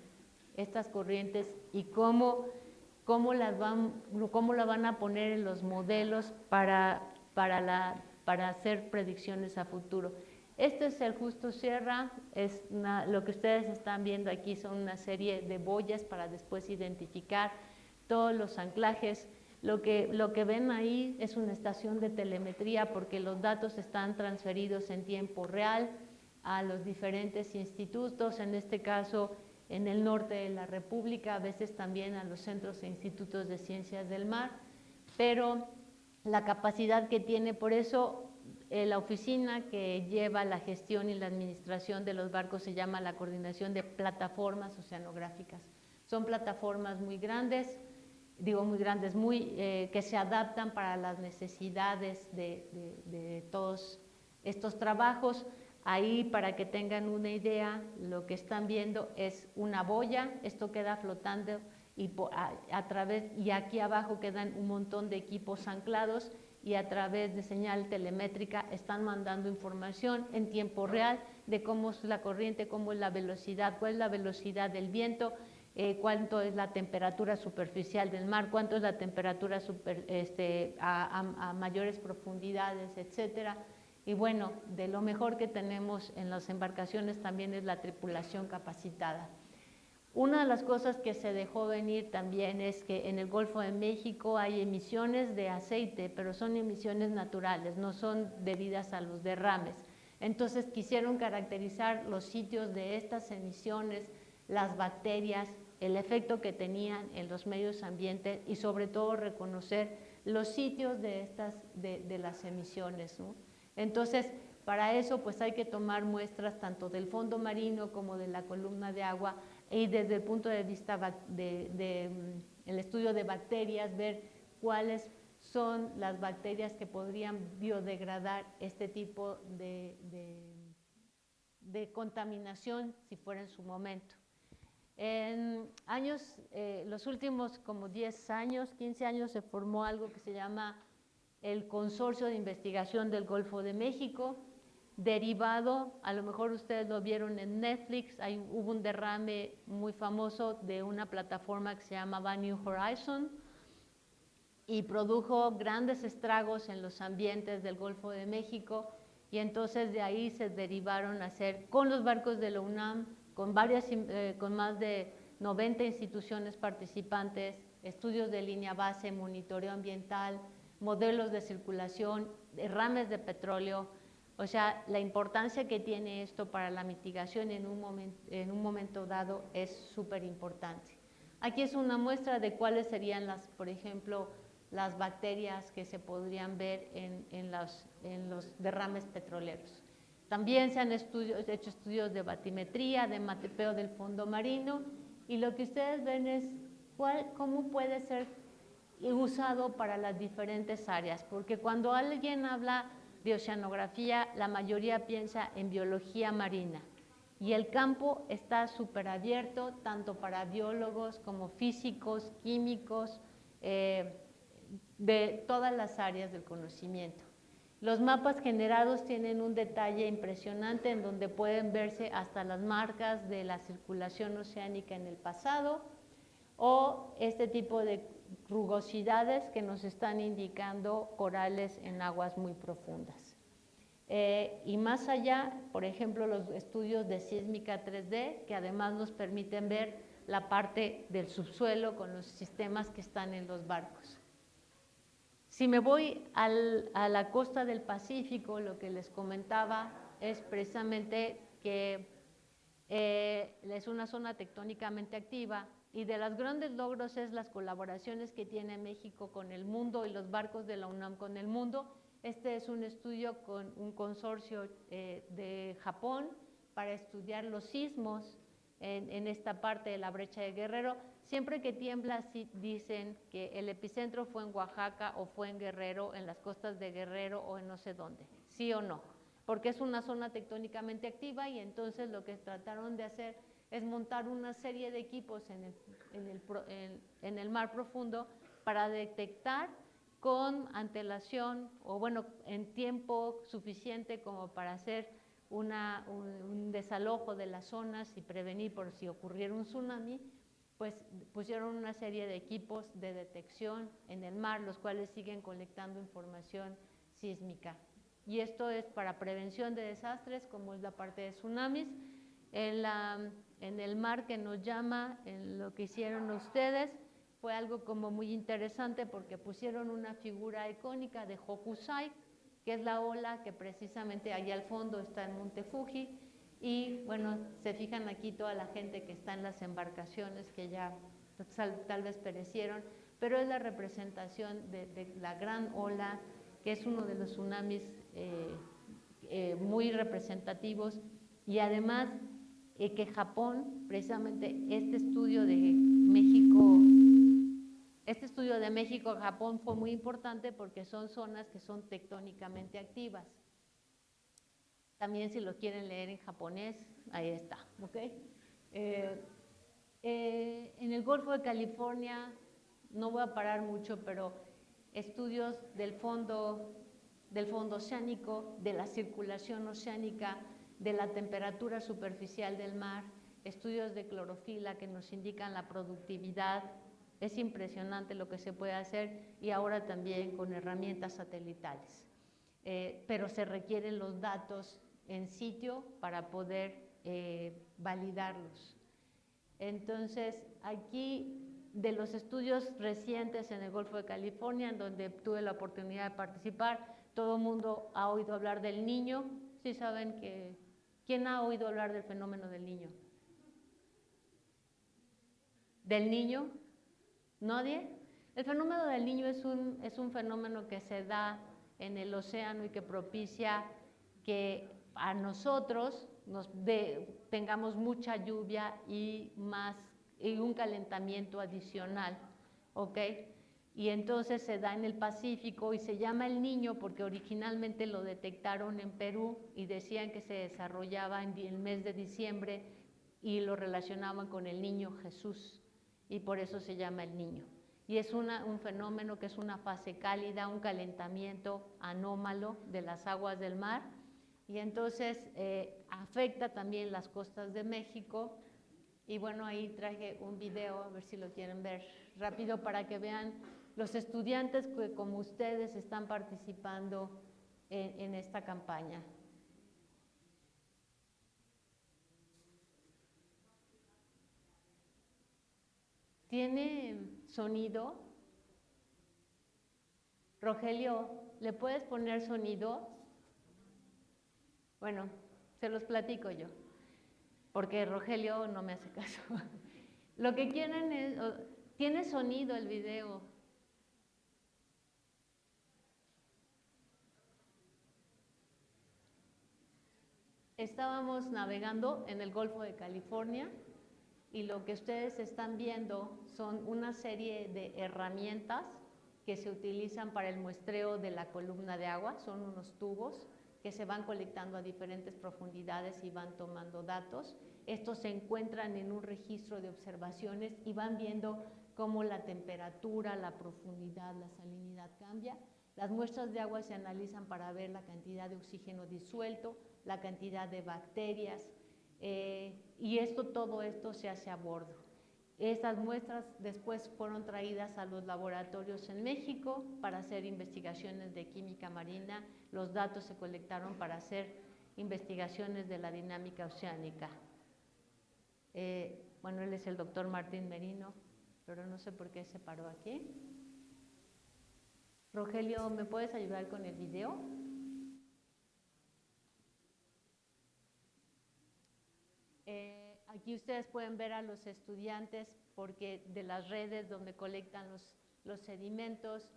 estas corrientes y cómo la van a poner en los modelos para hacer predicciones a futuro. Este es el Justo Sierra, lo que ustedes están viendo aquí son una serie de boyas para después identificar todos los anclajes. Lo que ven ahí es una estación de telemetría, porque los datos están transferidos en tiempo real a los diferentes institutos, en este caso en el norte de la República, a veces también a los centros e institutos de ciencias del mar, pero la capacidad que tiene, por eso la oficina que lleva la gestión y la administración de los barcos se llama la Coordinación de Plataformas Oceanográficas. Son plataformas muy grandes, que se adaptan para las necesidades de todos estos trabajos. Ahí, para que tengan una idea, lo que están viendo es una boya, esto queda flotando y aquí abajo quedan un montón de equipos anclados, y a través de señal telemétrica están mandando información en tiempo real de cómo es la corriente, cómo es la velocidad, cuál es la velocidad del viento, cuánto es la temperatura superficial del mar, cuánto es la temperatura a mayores profundidades, etcétera. Y bueno, de lo mejor que tenemos en las embarcaciones también es la tripulación capacitada. Una de las cosas que se dejó venir también es que en el Golfo de México hay emisiones de aceite, pero son emisiones naturales, no son debidas a los derrames. Entonces quisieron caracterizar los sitios de estas emisiones, las bacterias, el efecto que tenían en los medios ambientes y sobre todo reconocer los sitios de las emisiones, ¿no? Entonces, para eso pues hay que tomar muestras tanto del fondo marino como de la columna de agua, y desde el punto de vista el estudio de bacterias, ver cuáles son las bacterias que podrían biodegradar este tipo de contaminación si fuera en su momento. En años, los últimos como 10 años, 15 años, se formó algo que se llama el Consorcio de Investigación del Golfo de México, derivado, a lo mejor ustedes lo vieron en Netflix, hubo un derrame muy famoso de una plataforma que se llamaba New Horizon y produjo grandes estragos en los ambientes del Golfo de México, y entonces de ahí se derivaron a hacer con los barcos de la UNAM, con más de 90 instituciones participantes, estudios de línea base, monitoreo ambiental, modelos de circulación, derrames de petróleo. O sea, la importancia que tiene esto para la mitigación en un momento dado es súper importante. Aquí es una muestra de cuáles serían por ejemplo, las bacterias que se podrían ver en los derrames petroleros. También se han hecho estudios de batimetría, de mapeo del fondo marino, y lo que ustedes ven es cómo puede ser usado para las diferentes áreas, porque cuando alguien habla de oceanografía, la mayoría piensa en biología marina, y el campo está súper abierto, tanto para biólogos como físicos, químicos, de todas las áreas del conocimiento. Los mapas generados tienen un detalle impresionante en donde pueden verse hasta las marcas de la circulación oceánica en el pasado, o este tipo de rugosidades que nos están indicando corales en aguas muy profundas. Y más allá, por ejemplo, los estudios de sísmica 3D, que además nos permiten ver la parte del subsuelo con los sistemas que están en los barcos. Si me voy a la costa del Pacífico, lo que les comentaba es precisamente que es una zona tectónicamente activa, y de los grandes logros es las colaboraciones que tiene México con el mundo y los barcos de la UNAM con el mundo. Este es un estudio con un consorcio de Japón para estudiar los sismos en esta parte de la brecha de Guerrero. Siempre que tiembla dicen que el epicentro fue en Oaxaca o fue en Guerrero, en las costas de Guerrero o en no sé dónde, sí o no, porque es una zona tectónicamente activa, y entonces lo que trataron de hacer es montar una serie de equipos en el mar profundo para detectar con antelación, o bueno, en tiempo suficiente como para hacer un desalojo de las zonas y prevenir por si ocurriera un tsunami. Pues pusieron una serie de equipos de detección en el mar, los cuales siguen colectando información sísmica. Y esto es para prevención de desastres, como es la parte de tsunamis. En el mar que nos llama, en lo que hicieron ustedes, fue algo como muy interesante, porque pusieron una figura icónica de Hokusai, que es la ola que precisamente allá al fondo está en Monte Fuji. Y bueno, se fijan aquí toda la gente que está en las embarcaciones que ya tal vez perecieron, pero es la representación de la gran ola, que es uno de los tsunamis muy representativos. Y además que Japón, precisamente este estudio de México-Japón fue muy importante, porque son zonas que son tectónicamente activas. También, si lo quieren leer en japonés, ahí está, ¿ok? En el Golfo de California, no voy a parar mucho, pero estudios del fondo oceánico, de la circulación oceánica, de la temperatura superficial del mar, estudios de clorofila que nos indican la productividad. Es impresionante lo que se puede hacer, y ahora también con herramientas satelitales. Pero se requieren los datos en sitio para poder validarlos. Entonces, aquí, de los estudios recientes en el Golfo de California, en donde tuve la oportunidad de participar, todo el mundo ha oído hablar del Niño. ¿Sí saben que quién ha oído hablar del fenómeno del Niño? ¿Del Niño? ¿Nadie? El fenómeno del Niño es un fenómeno que se da en el océano y que propicia que a nosotros tengamos mucha lluvia y un calentamiento adicional. ¿ok? Y entonces se da en el Pacífico y se llama El Niño porque originalmente lo detectaron en Perú y decían que se desarrollaba en el mes de diciembre y lo relacionaban con el niño Jesús y por eso se llama El Niño. Y es un fenómeno que es una fase cálida, un calentamiento anómalo de las aguas del mar y entonces afecta también las costas de México. Y bueno, ahí traje un video, a ver si lo quieren ver rápido para que vean los estudiantes que como ustedes están participando en esta campaña. ¿Tiene sonido? Rogelio, ¿le puedes poner sonido? Bueno, se los platico yo, porque Rogelio no me hace caso. Lo que quieren es, tiene sonido el video. Estábamos navegando en el Golfo de California y lo que ustedes están viendo son una serie de herramientas que se utilizan para el muestreo de la columna de agua, son unos tubos que se van colectando a diferentes profundidades y van tomando datos. Estos se encuentran en un registro de observaciones y van viendo cómo la temperatura, la profundidad, la salinidad cambia. Las muestras de agua se analizan para ver la cantidad de oxígeno disuelto, la cantidad de bacterias, y todo esto se hace a bordo. Estas muestras después fueron traídas a los laboratorios en México para hacer investigaciones de química marina. Los datos se colectaron para hacer investigaciones de la dinámica oceánica. Bueno, él es el doctor Martín Merino, pero no sé por qué se paró aquí. Rogelio, ¿me puedes ayudar con el video? Aquí ustedes pueden ver a los estudiantes porque de las redes donde colectan los sedimentos,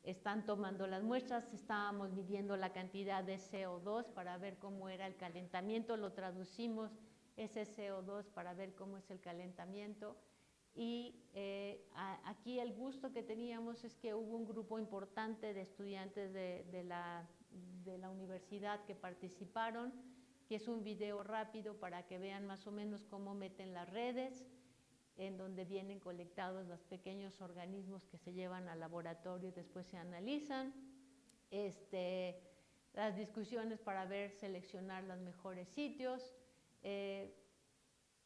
están tomando las muestras, estábamos midiendo la cantidad de CO2 para ver cómo era el calentamiento, lo traducimos ese CO2 para ver cómo es el calentamiento. Y aquí el gusto que teníamos es que hubo un grupo importante de estudiantes de la universidad que participaron, que es un video rápido para que vean más o menos cómo meten las redes, en donde vienen colectados los pequeños organismos que se llevan al laboratorio y después se analizan. Las discusiones para ver, seleccionar los mejores sitios.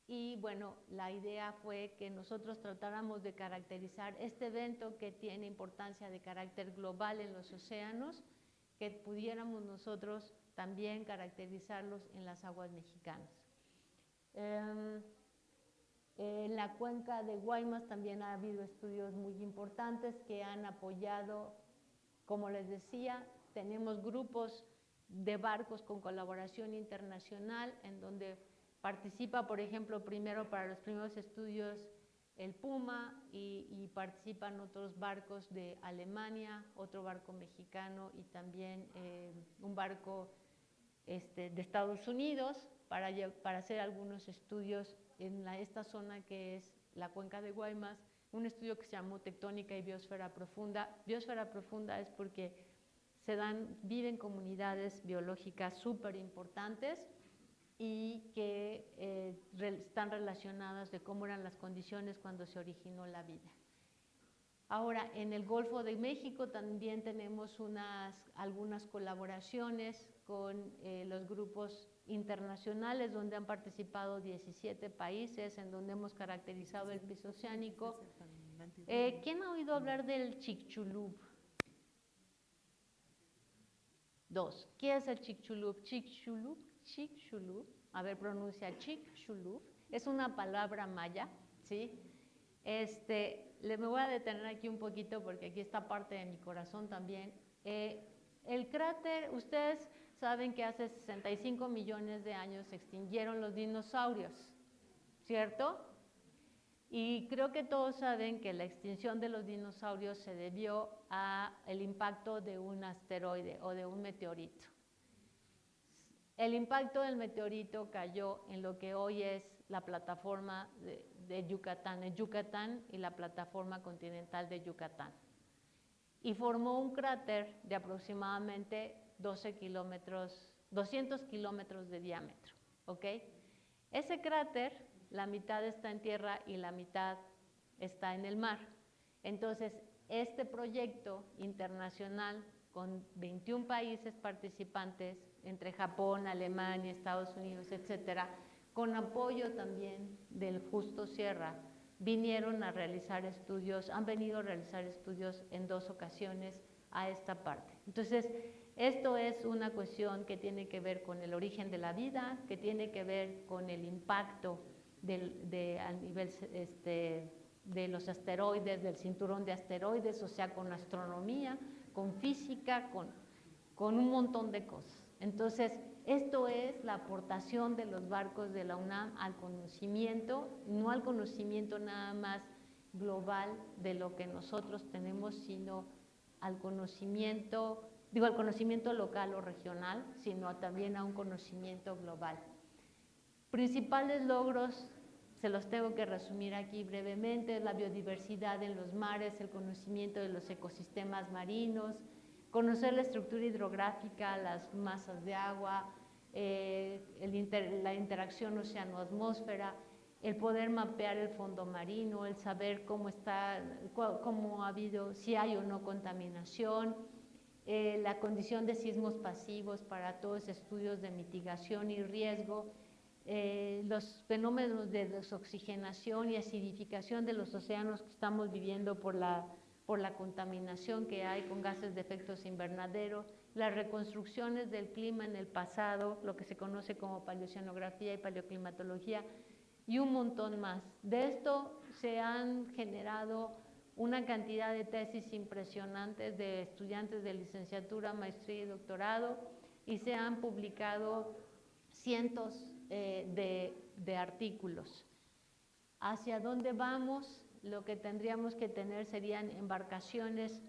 Y bueno, la idea fue que nosotros tratáramos de caracterizar este evento que tiene importancia de carácter global en los océanos, que pudiéramos nosotros también caracterizarlos en las aguas mexicanas. En la cuenca de Guaymas también ha habido estudios muy importantes que han apoyado, como les decía, tenemos grupos de barcos con colaboración internacional en donde participa, por ejemplo, primero para los primeros estudios el Puma y participan otros barcos de Alemania, otro barco mexicano y también un barco de Estados Unidos para hacer algunos estudios en esta zona que es la cuenca de Guaymas, un estudio que se llamó Tectónica y Biosfera Profunda. Biosfera Profunda es porque viven comunidades biológicas súper importantes y que están relacionadas de cómo eran las condiciones cuando se originó la vida. Ahora, en el Golfo de México también tenemos algunas colaboraciones con los grupos internacionales donde han participado 17 países, en donde hemos caracterizado el piso oceánico. ¿Quién ha oído hablar del Chicxulub? 2. ¿Qué es el Chicxulub? Chicxulub, a ver, pronuncia Chicxulub, es una palabra maya, ¿sí? Me voy a detener aquí un poquito porque aquí está parte de mi corazón también. El cráter, ustedes saben que hace 65 millones de años se extinguieron los dinosaurios, ¿cierto? Y creo que todos saben que la extinción de los dinosaurios se debió al impacto de un asteroide o de un meteorito. El impacto del meteorito cayó en lo que hoy es la plataforma de Yucatán, en Yucatán y la plataforma continental de Yucatán. Y formó un cráter de aproximadamente 200 kilómetros de diámetro, ¿ok? Ese cráter, la mitad está en tierra y la mitad está en el mar. Entonces, este proyecto internacional con 21 países participantes, entre Japón, Alemania, Estados Unidos, etcétera, con apoyo también del Justo Sierra, vinieron a realizar estudios, han venido a realizar estudios en 2 ocasiones a esta parte. Entonces, esto es una cuestión que tiene que ver con el origen de la vida, que tiene que ver con el impacto a nivel de los asteroides, del cinturón de asteroides, o sea, con astronomía, con física, con un montón de cosas. Entonces, esto es la aportación de los barcos de la UNAM al conocimiento, no al conocimiento nada más global de lo que nosotros tenemos, sino al conocimiento, al conocimiento local o regional, sino también a un conocimiento global. Principales logros, se los tengo que resumir aquí brevemente: la biodiversidad en los mares, el conocimiento de los ecosistemas marinos, conocer la estructura hidrográfica, las masas de agua, la interacción océano-atmósfera, el poder mapear el fondo marino, el saber cómo está, cómo ha habido, si hay o no contaminación, la condición de sismos pasivos para todos estudios de mitigación y riesgo, los fenómenos de desoxigenación y acidificación de los océanos que estamos viviendo por la contaminación que hay con gases de efectos invernadero, las reconstrucciones del clima en el pasado, lo que se conoce como paleoceanografía y paleoclimatología, y un montón más. De esto se han generado una cantidad de tesis impresionantes de estudiantes de licenciatura, maestría y doctorado, y se han publicado cientos de artículos. ¿Hacia dónde vamos? Lo que tendríamos que tener serían embarcaciones,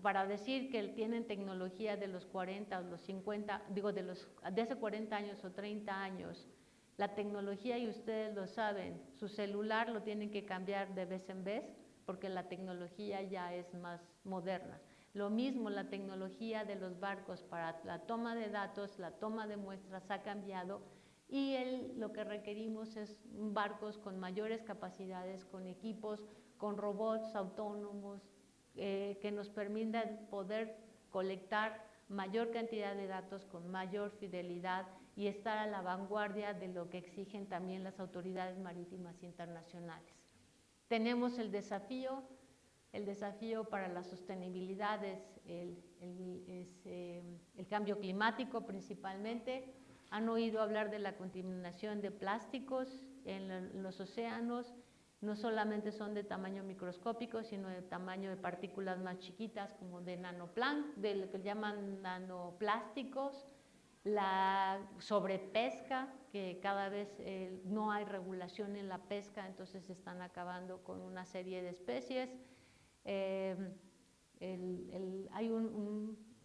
para decir que tienen tecnología de los 40 o los 50, de hace 40 años o 30 años. La tecnología, y ustedes lo saben, su celular lo tienen que cambiar de vez en vez porque la tecnología ya es más moderna. Lo mismo, la tecnología de los barcos para la toma de datos, la toma de muestras ha cambiado, y lo que requerimos es barcos con mayores capacidades, con equipos, con robots autónomos, que nos permitan poder colectar mayor cantidad de datos con mayor fidelidad y estar a la vanguardia de lo que exigen también las autoridades marítimas internacionales. Tenemos el desafío para la sostenibilidad es el cambio climático principalmente. Han oído hablar de la contaminación de plásticos en los océanos. No solamente son de tamaño microscópico, sino de tamaño de partículas más chiquitas, como de de lo que llaman nanoplásticos. La sobrepesca, que cada vez no hay regulación en la pesca, entonces se están acabando con una serie de especies. Hay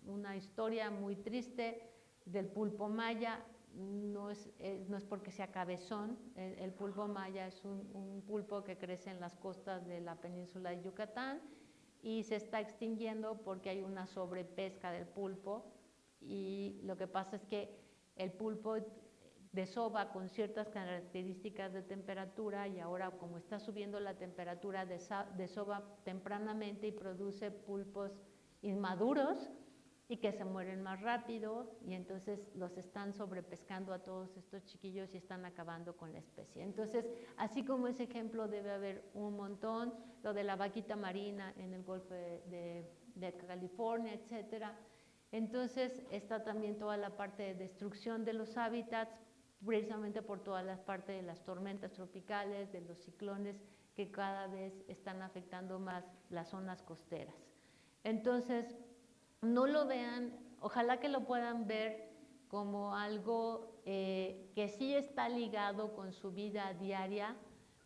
una historia muy triste del pulpo maya. No es porque sea cabezón, el pulpo maya es un pulpo que crece en las costas de la península de Yucatán y se está extinguiendo porque hay una sobrepesca del pulpo, y lo que pasa es que el pulpo desova con ciertas características de temperatura, y ahora, como está subiendo la temperatura, desova tempranamente y produce pulpos inmaduros y que se mueren más rápido, y entonces los están sobrepescando a todos estos chiquillos y están acabando con la especie. Entonces, así como ese ejemplo debe haber un montón, lo de la vaquita marina en el Golfo de California, etcétera. Entonces, está también toda la parte de destrucción de los hábitats, precisamente por toda la parte de las tormentas tropicales, de los ciclones, que cada vez están afectando más las zonas costeras. Entonces, no lo vean, ojalá que lo puedan ver como algo que sí está ligado con su vida diaria,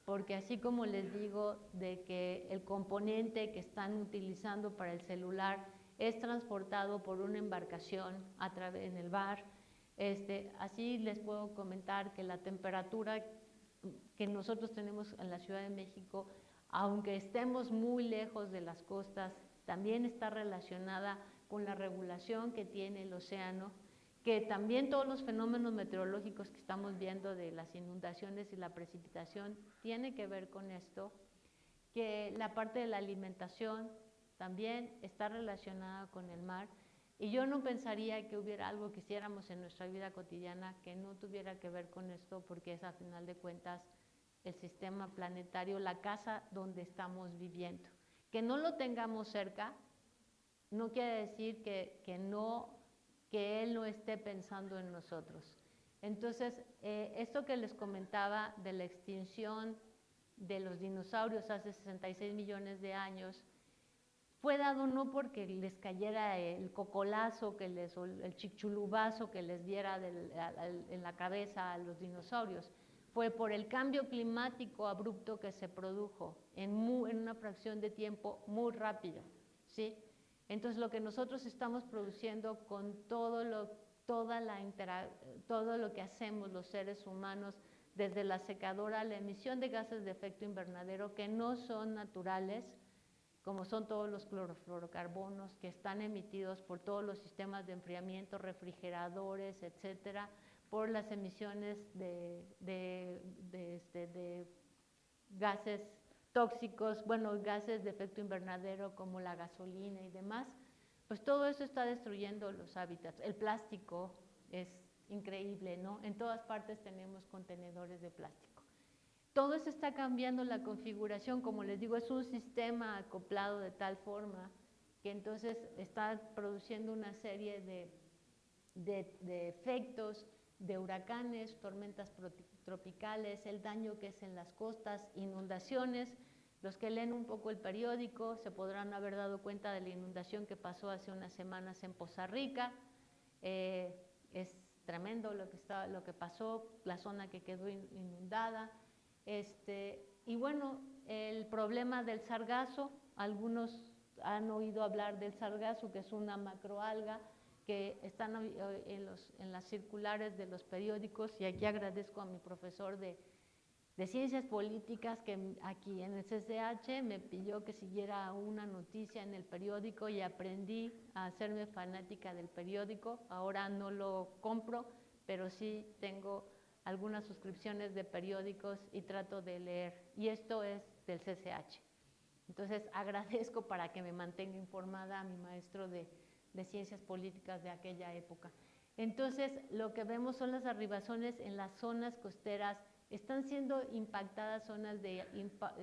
porque así como les digo de que el componente que están utilizando para el celular es transportado por una embarcación en el mar, así les puedo comentar que la temperatura que nosotros tenemos en la Ciudad de México, aunque estemos muy lejos de las costas, también está relacionada con la regulación que tiene el océano, que también todos los fenómenos meteorológicos que estamos viendo de las inundaciones y la precipitación tiene que ver con esto, que la parte de la alimentación también está relacionada con el mar, y yo no pensaría que hubiera algo que hiciéramos en nuestra vida cotidiana que no tuviera que ver con esto, porque es a final de cuentas el sistema planetario, la casa donde estamos viviendo. Que no lo tengamos cerca no quiere decir que Él no esté pensando en nosotros. Entonces, esto que les comentaba de la extinción de los dinosaurios hace 66 millones de años, fue dado no porque les cayera el cocolazo, o el chichulubazo que les diera en la cabeza a los dinosaurios, fue por el cambio climático abrupto que se produjo en una fracción de tiempo muy rápida, ¿sí? Entonces, lo que nosotros estamos produciendo con todo lo que hacemos los seres humanos, desde la secadora, la emisión de gases de efecto invernadero que no son naturales, como son todos los clorofluorocarbonos que están emitidos por todos los sistemas de enfriamiento, refrigeradores, etcétera, por las emisiones de gases tóxicos, bueno, gases de efecto invernadero como la gasolina y demás, pues todo eso está destruyendo los hábitats. El plástico es increíble, ¿no? En todas partes tenemos contenedores de plástico. Todo eso está cambiando la configuración, como les digo, es un sistema acoplado de tal forma que entonces está produciendo una serie de efectos, de huracanes, tormentas tropicales, el daño que es en las costas, inundaciones. Los que leen un poco el periódico se podrán haber dado cuenta de la inundación que pasó hace unas semanas en Poza Rica. Es tremendo lo que pasó, la zona que quedó inundada. Y bueno, el problema del sargazo, algunos han oído hablar del sargazo, que es una macroalga que están en las circulares de los periódicos, y aquí agradezco a mi profesor de Ciencias Políticas que aquí en el CCH me pidió que siguiera una noticia en el periódico y aprendí a hacerme fanática del periódico. Ahora no lo compro, pero sí tengo algunas suscripciones de periódicos y trato de leer, y esto es del CCH. Entonces agradezco para que me mantenga informada a mi maestro de Ciencias Políticas de aquella época. Entonces lo que vemos son las arribazones en las zonas costeras, están siendo impactadas zonas de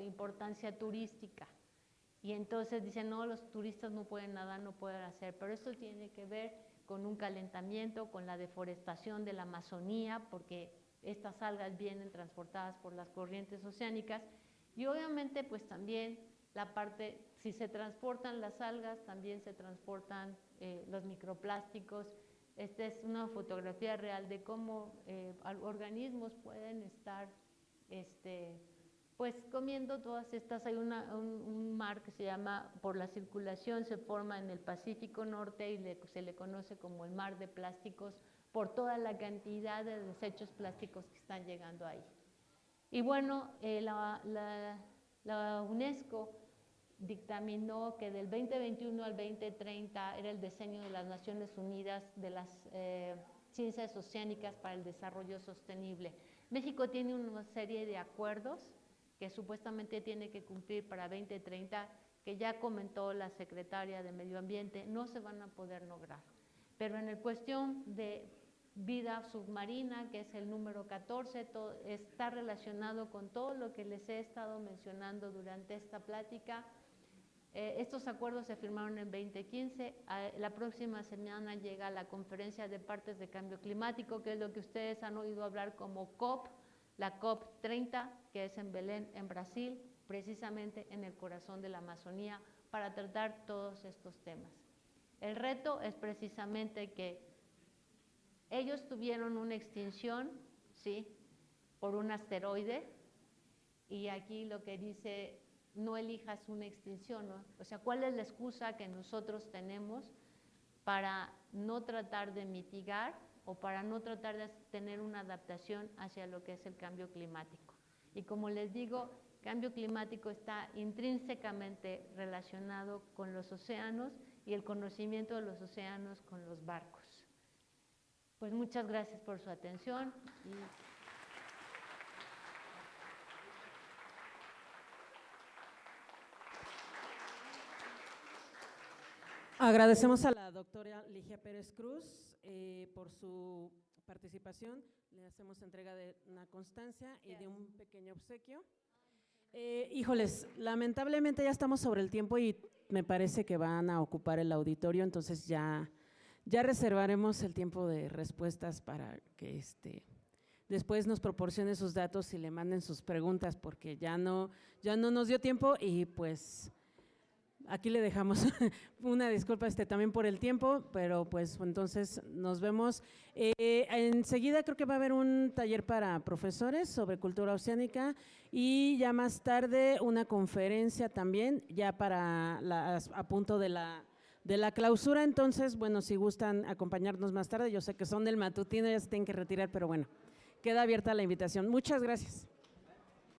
importancia turística, y entonces dicen, no, los turistas no pueden nadar, no pueden hacer, pero esto tiene que ver con un calentamiento, con la deforestación de la Amazonía, porque estas algas vienen transportadas por las corrientes oceánicas, y obviamente pues también la parte, si se transportan las algas, también se transportan los microplásticos. Esta es una fotografía real de cómo organismos pueden estar pues comiendo todas estas. Hay un mar que se llama, por la circulación, se forma en el Pacífico Norte y se le conoce como el mar de plásticos, por toda la cantidad de desechos plásticos que están llegando ahí. Y bueno, la UNESCO dictaminó que del 2021 al 2030 era el diseño de las Naciones Unidas de las ciencias oceánicas para el desarrollo sostenible. México tiene una serie de acuerdos que supuestamente tiene que cumplir para 2030, que ya comentó la secretaria de Medio Ambiente, no se van a poder lograr. Pero en la cuestión de vida submarina, que es el número 14, está relacionado con todo lo que les he estado mencionando durante esta plática. Estos acuerdos se firmaron en 2015, la próxima semana llega la Conferencia de Partes de Cambio Climático, que es lo que ustedes han oído hablar como COP, la COP 30, que es en Belén, en Brasil, precisamente en el corazón de la Amazonía, para tratar todos estos temas. El reto es precisamente que ellos tuvieron una extinción, ¿sí?, por un asteroide, y aquí lo que dice, no elijas una extinción, ¿no? O sea, ¿cuál es la excusa que nosotros tenemos para no tratar de mitigar o para no tratar de tener una adaptación hacia lo que es el cambio climático? Y como les digo, cambio climático está intrínsecamente relacionado con los océanos y el conocimiento de los océanos con los barcos. Pues muchas gracias por su atención. Agradecemos a la doctora Ligia Pérez Cruz por su participación. Le hacemos entrega de una constancia y de un pequeño obsequio. Híjoles, lamentablemente ya estamos sobre el tiempo y me parece que van a ocupar el auditorio, entonces ya reservaremos el tiempo de respuestas para que después nos proporcione sus datos y le manden sus preguntas, porque ya no nos dio tiempo y pues aquí le dejamos una disculpa también por el tiempo, pero pues entonces nos vemos. Enseguida creo que va a haber un taller para profesores sobre cultura oceánica y ya más tarde una conferencia también, ya para a punto de la clausura. Entonces, bueno, si gustan acompañarnos más tarde, yo sé que son del matutino, ya se tienen que retirar, pero bueno, queda abierta la invitación. Muchas gracias.